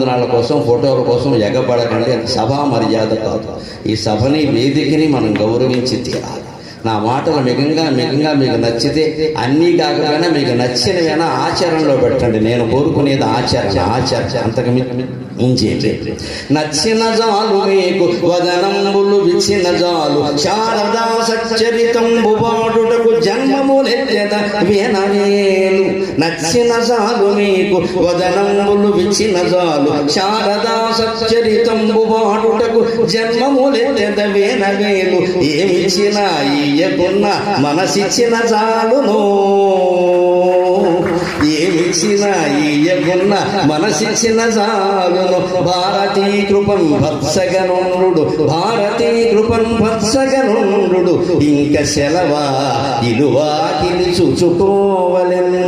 ాల కోసం ఫోటోల కోసం ఎగబడకండి. సభా మర్యాద కాదు. ఈ సభని వేదికని మనం గౌరవించి తీరాలి. నా మాటలు మిగంగా మీకు నచ్చితే అన్నీ కాకపోయినా మీకు నచ్చినవైనా ఆచరణలో పెట్టండి. నేను కోరుకునేది ఆచరణ అంతకు మించేది. నచ్చిన జాలు మీకు వదనంబులు విచ్చిన జాలు శారదా సచ్చరితంబు వాడుటకు జన్మములెత్తెద వినవేలు. నచ్చిన జాలు మీకు వదనంబులు విచ్చిన జాలు శారదా సచ్చరితంబు వాడుటకు జన్మములెత్తెద వినవేలు. ఏమిచ్చినా ఇయ్యకున్న మనసిచ్చిన చాలును. ఏమిచ్చినా ఇయ్యకున్న మనసిచ్చిన చాలును. భారతీ కృపం భత్సగనుండు ఇంక సెలవా ఇలువాకిని చూచుకోవలెను.